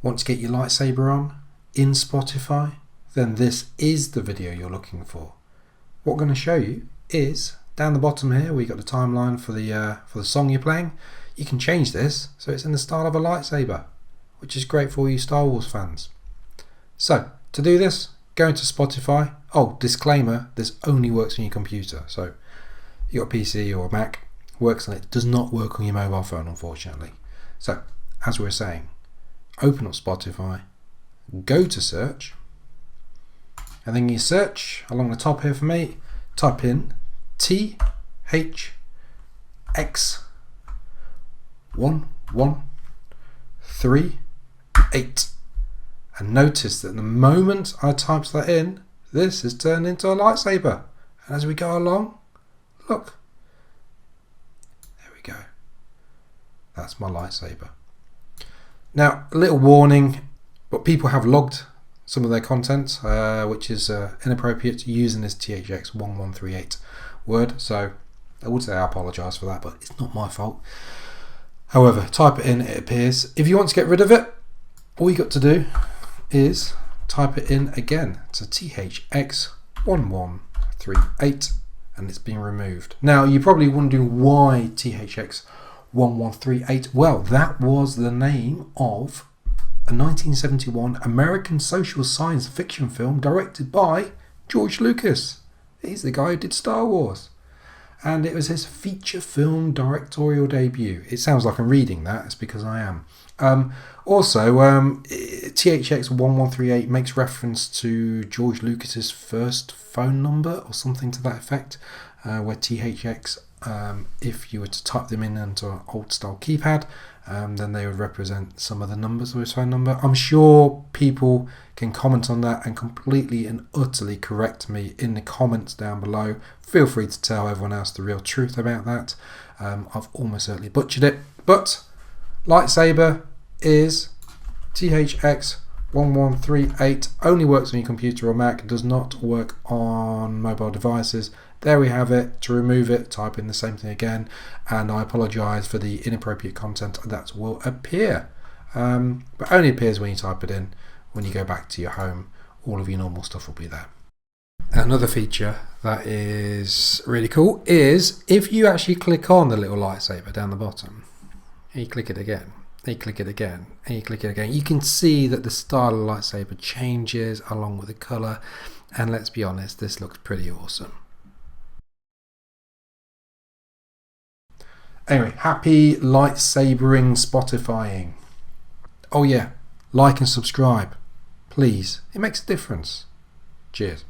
Want to get your lightsaber on in Spotify? Then this is the video you're looking for. What I'm going to show you is down the bottom here we got the timeline for the song you're playing. You can change this so it's in the style of a lightsaber, which is great for all you Star Wars fans. So to do this, go into Spotify. Oh, disclaimer, this only works on your computer. So you got a PC or a Mac, works on it, does not work on your mobile phone unfortunately. So as we were saying, open up Spotify, go to search, and then you search along the top here for me, type in THX1138, and notice that the moment I typed that in, this has turned into a lightsaber. And as we go along, look, there we go, that's my lightsaber. Now, a little warning, but people have logged some of their content, which is inappropriate using this THX1138 word. So I would say I apologise for that, but it's not my fault. However, type it in, it appears. If you want to get rid of it, all you got to do is type it in again. So THX1138, and it's been removed. Now, you're probably wondering why THX1138. Well, that was the name of a 1971 American social science fiction film directed by George Lucas. He's the guy who did Star Wars. And it was his feature film directorial debut. It sounds like I'm reading that. It's because I am. THX1138 makes reference to George Lucas's first phone number or something to that effect, where THX, if you were to type them in into an old style keypad, then they would represent some of the numbers of his phone number. I'm sure people can comment on that and completely and utterly correct me in the comments down below. Feel free to tell everyone else the real truth about that. I've almost certainly butchered it, but lightsaber is THX1138, only works on your computer or Mac, does not work on mobile devices. There we have it. To remove it, type in the same thing again, and I apologise for the inappropriate content that will appear, but only appears when you type it in. When you go back to your home, all of your normal stuff will be there. Another feature that is really cool is if you actually click on the little lightsaber down the bottom, and you click it again, and you click it again, and you click it again, you can see that the style of the lightsaber changes along with the colour, and let's be honest, this looks pretty awesome. Anyway, happy lightsabering Spotifying. Oh yeah, like and subscribe, please. It makes a difference. Cheers.